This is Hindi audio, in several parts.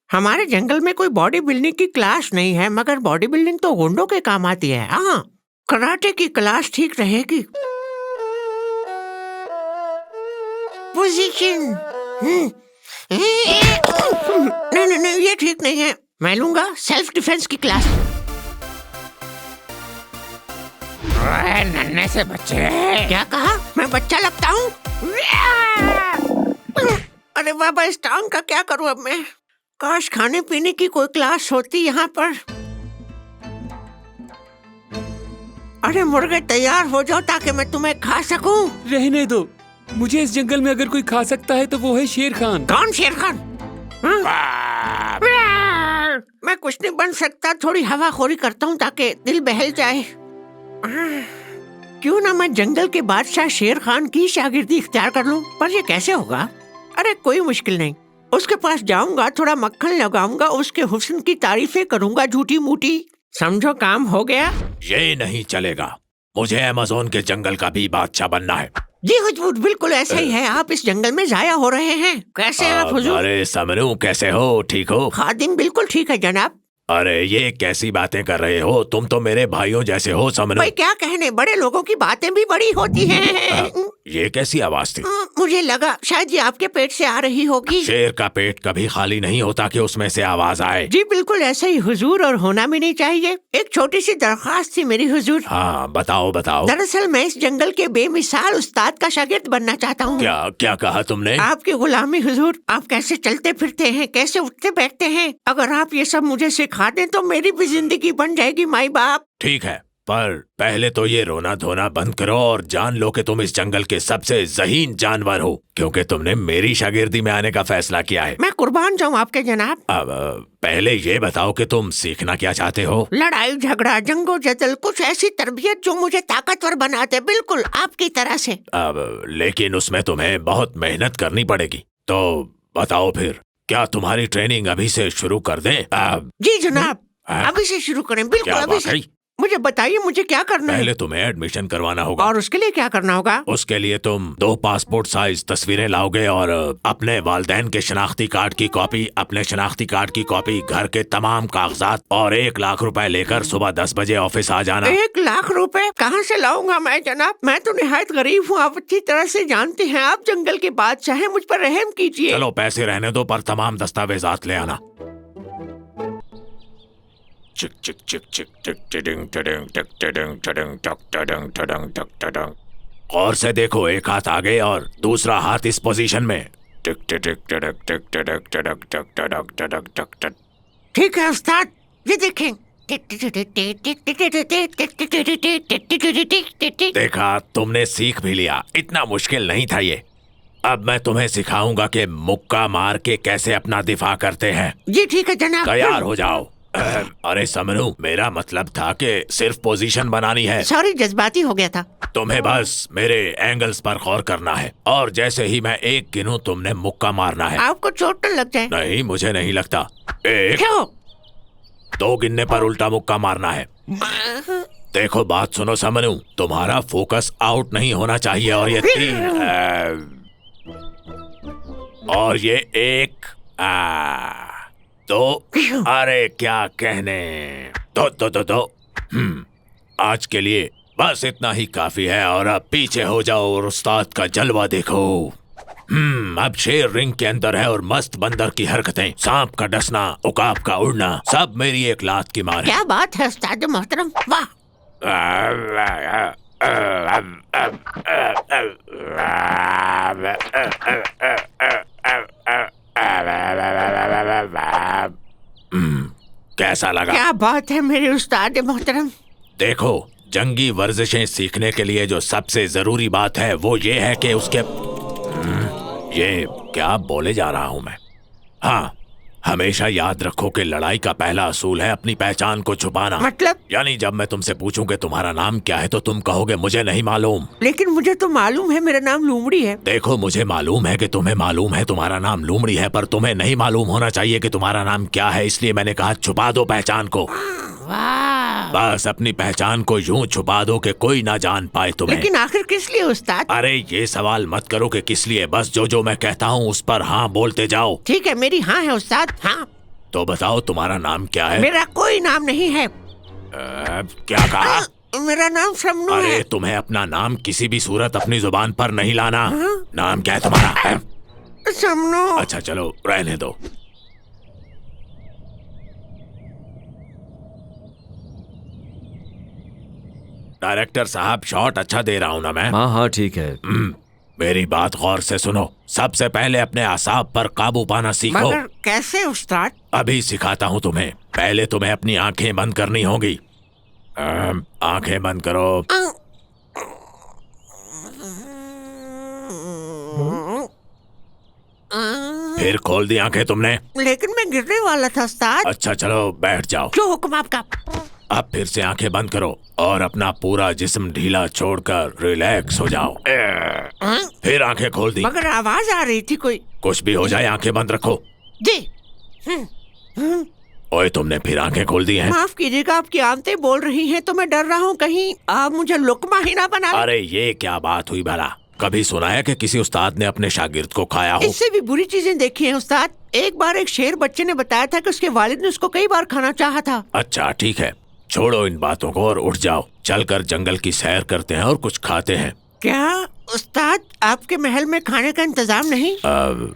हमारे जंगल में कोई बॉडी बिल्डिंग की क्लास नहीं है, मगर बॉडी बिल्डिंग तो गुंडों के काम आती है। हाँ, कराटे की क्लास ठीक रहेगी। पोजीशन। नहीं नहीं नहीं, ये ठीक नहीं है। मैं लूंगा सेल्फ डिफेंस की क्लास। नन्हे से बच्चे। क्या कहा? मैं बच्चा लगता हूँ? अरे बाबा, इस टांग का क्या करूँ अब मैं? काश खाने पीने की कोई क्लास होती यहाँ पर। अरे मुर्गे, तैयार हो जाओ ताकि मैं तुम्हें खा सकूं। रहने दो, मुझे इस जंगल में अगर कोई खा सकता है तो वो है शेर खान। कौन शेर खान? मैं कुछ नहीं बन सकता, थोड़ी हवाखोरी करता हूँ ताकि दिल बहल जाए। क्यों ना मैं जंगल के बादशाह शेर खान की शागिर्दी इख्तियार कर लूं, पर ये कैसे होगा? अरे कोई मुश्किल नहीं, उसके पास जाऊंगा, थोड़ा मक्खन लगाऊंगा, उसके हुस्न की तारीफें करूंगा झूठी मूठी। समझो, काम हो गया। ये नहीं चलेगा, मुझे अमेज़न के जंगल का भी बादशाह बनना है। जी हुजूर, बिल्कुल ऐसा ही है। आप इस जंगल में जाया हो रहे हैं। कैसे हैं आप हुजूर? अरे समरू, कैसे हो? ठीक हो? खादिम बिल्कुल ठीक है जनाब। अरे ये कैसी बातें कर रहे हो? तुम तो मेरे भाइयों जैसे हो समरू। भाई क्या कहने, बड़े लोगों की बातें भी बड़ी होती हैं। ये कैसी आवाज थी? मुझे लगा शायद ये आपके पेट से आ रही होगी। शेर का पेट कभी खाली नहीं होता कि उसमें से आवाज आए। जी बिल्कुल ऐसा ही हुजूर, और होना भी नहीं चाहिए। एक छोटी सी दरख्वास्त थी मेरी हुजूर। हाँ बताओ बताओ। दरअसल मैं इस जंगल के बेमिसाल उस्ताद का शागिर्द बनना चाहता हूँ। क्या क्या कहा तुमने? आपकी गुलामी हुजूर। आप कैसे चलते फिरते हैं, कैसे उठते बैठते हैं, अगर आप ये सब मुझे सिखा दें तो मेरी भी जिंदगी बन जाएगी माई बाप। ठीक है, पर पहले तो ये रोना धोना बंद करो और जान लो कि तुम इस जंगल के सबसे ज़हीन जानवर हो, क्योंकि तुमने मेरी शागिर्दी में आने का फैसला किया है। मैं कुर्बान जाऊँ आपके जनाब। अब पहले ये बताओ कि तुम सीखना क्या चाहते हो? लड़ाई झगड़ा, जंगो जदल, कुछ ऐसी तरबियत जो मुझे ताकतवर बना दे, बिल्कुल आपकी तरह से। अब लेकिन उसमें तुम्हें बहुत मेहनत करनी पड़ेगी। तो बताओ फिर, क्या तुम्हारी ट्रेनिंग अभी से शुरू कर दें? जी जनाब, अभी से शुरू करें, बिल्कुल अभी से। मुझे बताइए मुझे क्या करना है? पहले तुम्हें एडमिशन करवाना होगा। और उसके लिए क्या करना होगा? उसके लिए तुम 2 पासपोर्ट साइज तस्वीरें लाओगे और अपने वालिदैन के शनाख्ती कार्ड की कॉपी, अपने शनाख्ती कार्ड की कॉपी, घर के तमाम कागजात और 1 लाख रुपए लेकर सुबह 10 बजे ऑफिस आ जाना। 1 लाख रुपए कहाँ से लाऊंगा मैं जनाब? मैं तो निहायत गरीब हूँ, आप अच्छी तरह से जानते हैं। आप जंगल के बादशाह हैं, मुझ पर रहम कीजिए। चलो पैसे रहने दो, पर तमाम दस्तावेजात ले आना। चिक चिक चिक चिक टिक टिडिंग टिडिंग टिक टिडिंग टिडिंग टक टिडिंग टिडिंग टक टिडिंग। और से देखो, एक हाथ आगे और दूसरा हाथ इस पोजीशन में। टिक टिडिंग टिडिंग टिक टिडिंग टिडिंग टक टिडिंग टिडिंग टक टक। ठीक है उस्ताद, ये देखें। देखा, तुमने सीख भी लिया, इतना मुश्किल नहीं था ये। अब मैं तुम्हें सिखाऊंगा कि मुक्का मार के कैसे अपना दिफा करते हैं। जी ठीक है जनाब। तैयार हो जाओ। अरे समनू, मेरा मतलब था कि सिर्फ पोजीशन बनानी है। सॉरी, जज्बाती हो गया था। तुम्हें बस मेरे एंगल्स पर गौर करना है और जैसे ही मैं एक गिनूं तुमने मुक्का मारना है। आपको चोट न लग जाए। नहीं, मुझे नहीं लगता। एक, क्यों? 2 गिनने पर उल्टा मुक्का मारना है। देखो बात सुनो समनू, तुम्हारा फोकस आउट नहीं होना चाहिए। और ये 3 और ये 1 2। अरे क्या कहने, दो। आज के लिए बस इतना ही काफी है और अब पीछे हो जाओ और उस्ताद का जलवा देखो। अब शेर रिंग के अंदर है और मस्त बंदर की हरकतें, सांप का डसना, उकाब का उड़ना, सब मेरी एक लात की मार है। क्या बात है उस्ताद मोहतरम, वाह। कैसा लगा? क्या बात है मेरे उस्ताद मोहतरम। देखो, जंगी वर्जिशें सीखने के लिए जो सबसे जरूरी बात है वो ये है कि उसके ये क्या बोले जा रहा हूं मैं? हाँ, हमेशा याद रखो कि लड़ाई का पहला असूल है अपनी पहचान को छुपाना। मतलब? यानी जब मैं तुमसे पूछूं कि तुम्हारा नाम क्या है तो तुम कहोगे मुझे नहीं मालूम। लेकिन मुझे तो मालूम है मेरा नाम लूमड़ी है। देखो, मुझे मालूम है कि तुम्हें मालूम है तुम्हारा नाम लूमड़ी है, पर तुम्हें नहीं मालूम होना चाहिए कि तुम्हारा नाम क्या है, इसलिए मैंने कहा छुपा दो पहचान को। वाह। बस अपनी पहचान को यूं छुपा दो कि कोई ना जान पाए तुम्हें। लेकिन आखिर किस लिए उस्ताद? अरे ये सवाल मत करो कि किस लिए, बस जो मैं कहता हूँ उस पर हाँ बोलते जाओ। ठीक है, मेरी हाँ है उस्ताद, हाँ। तो बताओ तुम्हारा नाम क्या है? मेरा कोई नाम नहीं है। क्या कहा? मेरा नाम शमनू है। अरे तुम्हें अपना नाम किसी भी सूरत अपनी जुबान पर नहीं लाना। नाम क्या है तुम्हारा? शमनू। अच्छा चलो रहने दो। डायरेक्टर साहब, शॉट अच्छा दे रहा हूँ ना मैं? हाँ ठीक है। मेरी बात गौर से सुनो। सबसे पहले अपने आसाब पर काबू पाना सीखो। मगर कैसे उस्ताद? अभी सिखाता हूँ तुम्हें। पहले तुम्हें अपनी आंखें बंद करनी होगी। आंखें बंद करो। फिर खोल दी आंखें तुमने? लेकिन मैं गिरने वाला था उस्ताद। अच्छा चलो बैठ जाओ। जो हुक्म आपका। अब फिर से आंखें बंद करो और अपना पूरा जिस्म ढीला छोड़कर रिलैक्स हो जाओ। फिर आंखें खोल दी। मगर आवाज आ रही थी कोई। कुछ भी हो जाए आंखें बंद रखो। जी। ओए, तुमने फिर आंखें खोल दी हैं? माफ कीजिएगा, आपकी आंतें बोल रही हैं तो मैं डर रहा हूँ कहीं आप मुझे लुकमा ही ना बना। अरे ये क्या बात हुई भला? कभी सुना है कि किसी उस्ताद ने अपने शागिर्द को खाया हो? इससे भी बुरी चीजें देखी हैं उस्ताद। एक बार एक शेर बच्चे ने बताया था कि उसके वालिद ने उसको कई बार खाना चाहा था। अच्छा ठीक है, छोड़ो इन बातों को और उठ जाओ। चलकर जंगल की सैर करते हैं और कुछ खाते हैं। क्या उस्ताद, आपके महल में खाने का इंतजाम नहीं?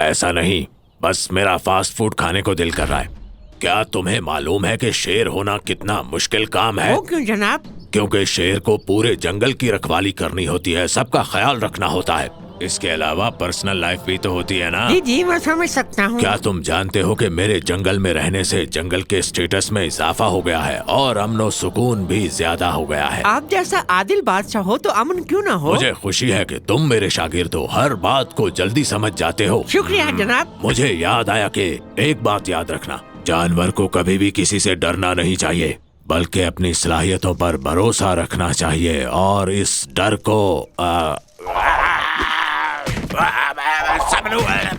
ऐसा नहीं, बस मेरा फास्ट फूड खाने को दिल कर रहा है। क्या तुम्हें मालूम है कि शेर होना कितना मुश्किल काम है? वो क्यों जनाब? क्योंकि शेर को पूरे जंगल की रखवाली करनी होती है, सबका ख्याल रखना होता है। इसके अलावा पर्सनल लाइफ भी तो होती है ना? जी जी, मैं समझ सकता हूँ। क्या तुम जानते हो कि मेरे जंगल में रहने से जंगल के स्टेटस में इजाफा हो गया है और अमन सुकून भी ज्यादा हो गया है। आप जैसा आदिल बादशाह हो तो अमन क्यों ना हो? मुझे खुशी है कि तुम मेरे शागिर्द हो, हर बात को जल्दी समझ जाते हो। शुक्रिया जनाब। मुझे याद आया कि एक बात याद रखना, जानवर को कभी भी किसी से डरना नहीं चाहिए, बल्कि अपनी सलाहियतों पर भरोसा रखना चाहिए और इस डर को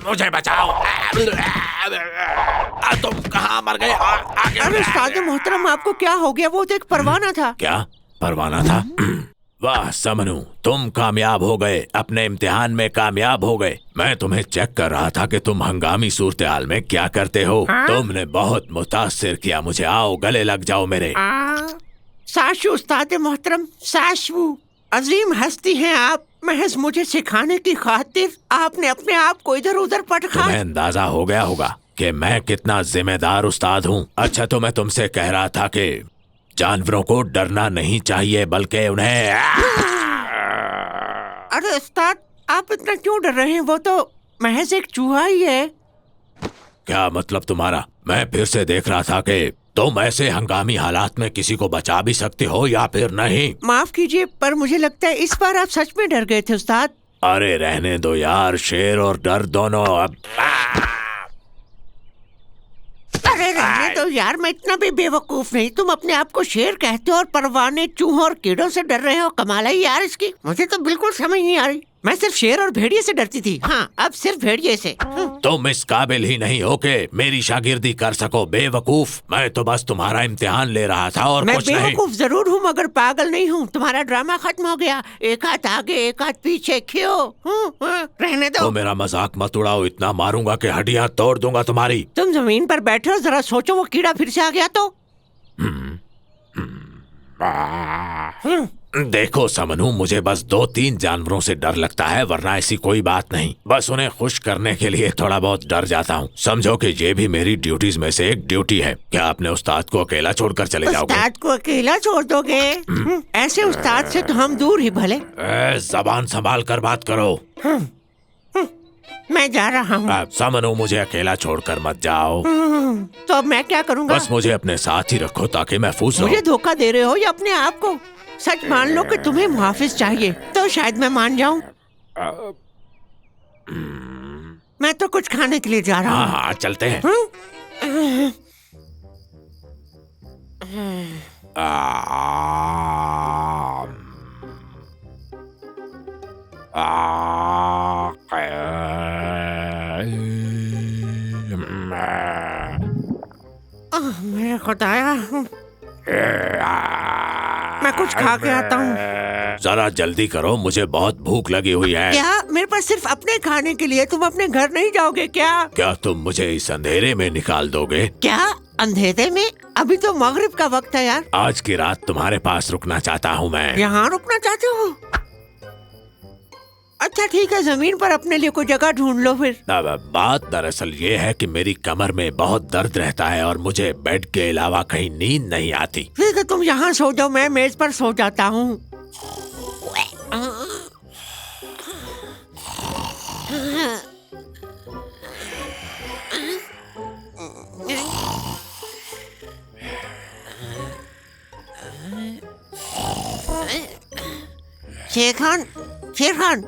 मुझे बचाओ। तुम कहाँ मर गए? अरे उस्ताद मोहतरम, आपको क्या हो गया? वो तो एक परवाना था। क्या परवाना था? वाह समनू, तुम कामयाब हो गए, अपने इम्तिहान में कामयाब हो गए। मैं तुम्हें चेक कर रहा था कि तुम हंगामी सूरत-ए-हाल में क्या करते हो। तुमने बहुत मुतासिर किया मुझे। आओ गले लग जाओ मेरे। साशु उस्ताद मोहतरम, साशु अजीम हस्ती हैं आप। महज मुझे सिखाने की खातिर आपने अपने आप को इधर उधर पटखा। तुम्हें अंदाजा हो गया होगा कि मैं कितना जिम्मेदार उस्ताद हूँ। अच्छा, तो मैं तुमसे कह रहा था कि जानवरों को डरना नहीं चाहिए बल्कि उन्हें अरे उस्ताद, आप इतना क्यों डर रहे हैं? वो तो महज एक चूहा ही है। क्या मतलब तुम्हारा? मैं फिर से देख रहा था कि तुम ऐसे हंगामी हालात में किसी को बचा भी सकते हो या फिर नहीं। माफ कीजिए, पर मुझे लगता है इस बार आप सच में डर गए थे उस्ताद। अरे रहने दो यार, शेर और डर दोनों अब अरे रहने तो यार, मैं इतना भी बेवकूफ नहीं। तुम अपने आप को शेर कहते हो और परवाने, चूहों और कीड़ों से डर रहे हो। कमाल है यार इसकी, मुझे तो बिल्कुल समझ नहीं आ रही। मैं सिर्फ शेर और भेड़िए से डरती थी, हाँ अब सिर्फ भेड़िए से। तुम इस काबिल ही नहीं हो के मेरी शागिर्दी कर सको बेवकूफ। मैं तो बस तुम्हारा इम्तिहान ले रहा था और मैं कुछ नहीं। बेवकूफ जरूर हूँ मगर पागल नहीं हूँ। तुम्हारा ड्रामा खत्म हो गया। एक हाथ आगे एक हाथ पीछे, क्यों? रहने दो। तो मेरा मजाक मत उड़ाओ, इतना मारूंगा कि हड्डियां तोड़ दूंगा तुम्हारी। तुम जमीन पर बैठे हो, जरा सोचो वो कीड़ा फिर से आ गया तो। देखो समनू, मुझे बस 2-3 जानवरों से डर लगता है, वरना ऐसी कोई बात नहीं। बस उन्हें खुश करने के लिए थोड़ा बहुत डर जाता हूँ। समझो कि ये भी मेरी ड्यूटीज में से एक ड्यूटी है। क्या अपने उस्ताद को अकेला छोड़कर चले जाओगे? उस्ताद को अकेला छोड़ दोगे? ऐसे उस्ताद से तो हम दूर ही भले। जबान संभाल कर बात करो। मैं जा रहा हूँ। समनू, मुझे अकेला छोड़कर मत जाओ। तो अब मैं क्या करूँगा? बस मुझे अपने साथ ही रखो ताकि महफूज रहूं। मुझे धोखा दे रहे हो या अपने आप को? सच मान लो कि तुम्हें मुहाफिज चाहिए तो शायद मैं मान जाऊं। मैं तो कुछ खाने के लिए जा रहा हूँ। हाँ, चलते हैं। मेरे खुदाया, मैं कुछ खा के आता हूँ। जरा जल्दी करो, मुझे बहुत भूख लगी हुई है। क्या मेरे पास सिर्फ अपने खाने के लिए? तुम अपने घर नहीं जाओगे क्या? क्या तुम मुझे इस अंधेरे में निकाल दोगे? क्या अंधेरे में? अभी तो मगरिब का वक्त है यार। आज की रात तुम्हारे पास रुकना चाहता हूँ मैं। यहाँ रुकना चाहते हो? अच्छा ठीक है, जमीन पर अपने लिए कोई जगह ढूंढ लो फिर। बात दरअसल ये है कि मेरी कमर में बहुत दर्द रहता है और मुझे बेड के अलावा कहीं नींद नहीं आती। ठीक है, तुम यहाँ सो जाओ, मैं मेज पर सो जाता हूँ। शेर खान, शेर खान,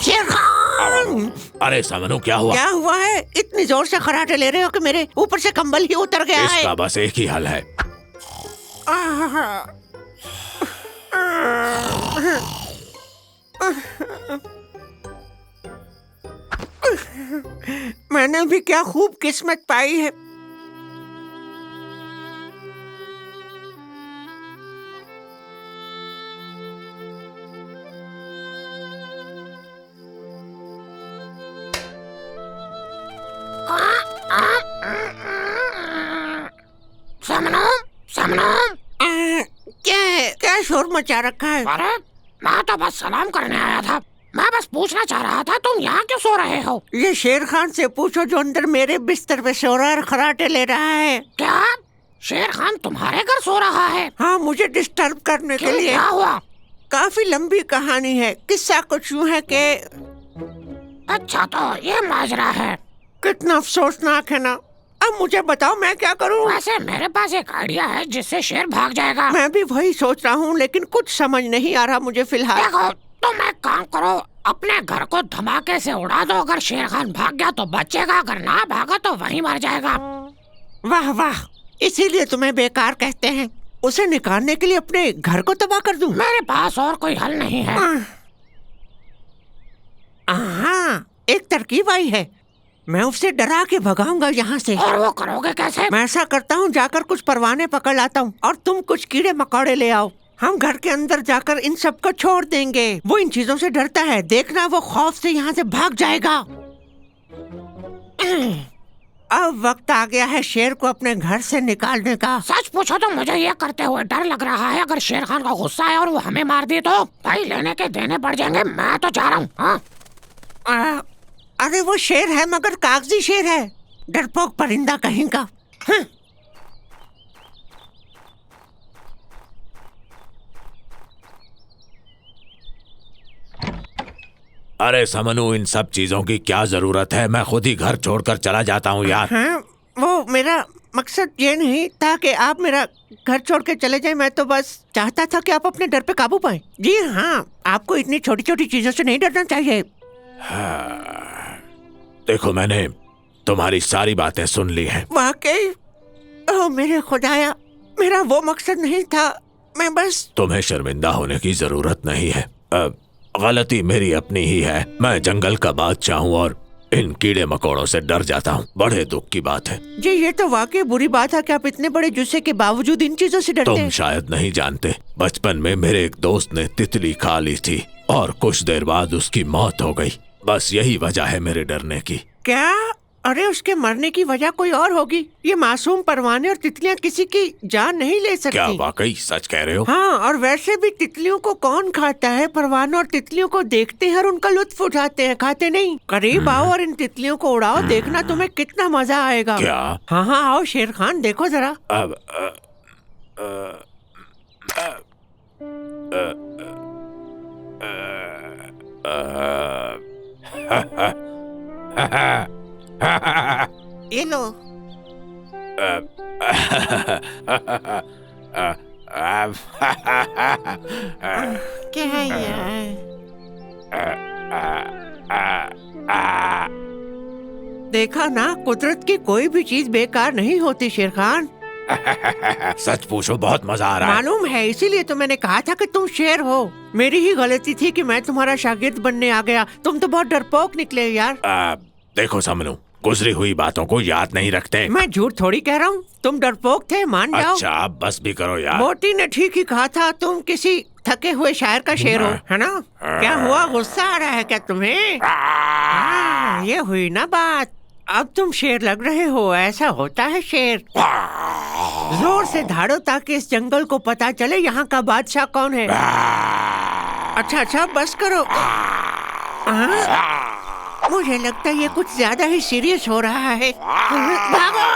शेर खान! अरे समनू, क्या हुआ? क्या हुआ है? इतनी जोर से खराटे ले रहे हो कि मेरे ऊपर से कंबल ही उतर गया है। इसका बस एक ही हल है। मैंने भी क्या खूब किस्मत पाई है। क्या शोर मचा रखा है? अरे मैं तो बस सलाम करने आया था। मैं बस पूछना चाह रहा था तुम यहाँ क्यों सो रहे हो? ये शेर खान से पूछो जो अंदर मेरे बिस्तर पे सो रहा है और खराटे ले रहा है। क्या शेर खान तुम्हारे घर सो रहा है? हाँ, मुझे डिस्टर्ब करने के लिए। क्या हुआ? काफी लंबी कहानी है। किस्सा कुछ यूँ है कि अच्छा तो ये माजरा है। कितना अफसोसनाक है ना। अब मुझे बताओ मैं क्या करूं? वैसे मेरे पास एक आइडिया है जिससे शेर भाग जाएगा। मैं भी वही सोच रहा हूँ लेकिन कुछ समझ नहीं आ रहा मुझे फिलहाल। देखो तुम एक काम करो, अपने घर को धमाके से उड़ा दो। अगर शेर खान भाग गया तो बचेगा, अगर ना भागा तो वहीं मर जाएगा। वाह वाह, इसीलिए तुम्हें बेकार कहते हैं। उसे निकालने के लिए अपने घर को तबाह कर दूं? मेरे पास और कोई हल नहीं है। हाँ, एक तरकीब आई है। मैं उसे डरा के भगाऊंगा यहाँ से। और वो करोगे कैसे? मैं ऐसा करता हूँ, जाकर कुछ परवाने पकड़ लाता हूँ और तुम कुछ कीड़े मकोड़े ले आओ। हम घर के अंदर जाकर इन सब को छोड़ देंगे। वो इन चीजों से डरता है, देखना वो खौफ से यहाँ से भाग जाएगा। अब वक्त आ गया है शेर को अपने घर से निकालने का। सच पूछो तो मुझे ये करते हुए डर लग रहा है। अगर शेर खान का गुस्सा है और वो हमें मार दी तो भाई लेने के देने पड़ जाएंगे। मैं तो जा रहा हूँ। अरे वो शेर है मगर कागजी शेर है, डरपोक परिंदा कहीं का। अरे समनू, इन सब चीजों की क्या जरूरत है? मैं खुद ही घर छोड़कर चला जाता हूँ यार। हाँ, वो मेरा मकसद ये नहीं था कि आप मेरा घर छोड़ के चले जाएं। मैं तो बस चाहता था कि आप अपने डर पे काबू पाएं। जी हाँ, आपको इतनी छोटी छोटी चीजों से नहीं डरना चाहिए। देखो, मैंने तुम्हारी सारी बातें सुन ली हैं। वाकई? ओह मेरे खुदाया, मेरा वो मकसद नहीं था। मैं बस तुम्हें शर्मिंदा होने की जरूरत नहीं है। गलती मेरी अपनी ही है। मैं जंगल का बादशाह हूँ और इन कीड़े मकोड़ों से डर जाता हूँ। बड़े दुख की बात है। जी, ये तो वाकई बुरी बात है कि आप इतने बड़े जुस्से के बावजूद इन चीजों से डरते तुम हैं। शायद नहीं जानते, बचपन में मेरे एक दोस्त ने तितली खा ली थी और कुछ देर बाद उसकी मौत हो गई। बस यही वजह है मेरे डरने की। क्या? अरे उसके मरने की वजह कोई और होगी। ये मासूम परवाने और तितलियां किसी की जान नहीं ले सकती। क्या वाकई सच कह रहे हो? हाँ, और वैसे भी तितलियों को कौन खाता है? परवानों और तितलियों को देखते हैं और उनका लुत्फ उठाते हैं, खाते नहीं। करीब आओ और इन तितलियों को उड़ाओ, देखना तुम्हें कितना मजा आएगा। क्या? हाँ हाँ, आओ शेर खान, देखो जरा। अब ये लो। क्या है ये? देखा ना, कुदरत की कोई भी चीज बेकार नहीं होती शेर खान। सच पूछो, बहुत मजा आ रहा है। मालूम है, इसीलिए तो मैंने कहा था कि तुम शेर हो। मेरी ही गलती थी कि मैं तुम्हारा शागिर्द बनने आ गया। तुम तो बहुत डरपोक निकले यार। देखो समनू, गुजरी हुई बातों को याद नहीं रखते। मैं झूठ थोड़ी कह रहा हूँ, तुम डरपोक थे, मान जाओ। अच्छा, अब बस भी करो यार। मोटी ने ठीक ही कहा था, तुम किसी थके हुए शायर का शेर हो, है ना? क्या हुआ, गुस्सा आ रहा है क्या तुम्हें? ये हुई ना बात। अब तुम शेर लग रहे हो, ऐसा होता है शेर। जोर से धाड़ो ताकि इस जंगल को पता चले यहाँ का बादशाह कौन है। अच्छा अच्छा, बस करो। मुझे लगता है ये कुछ ज्यादा ही सीरियस हो रहा है। भागो!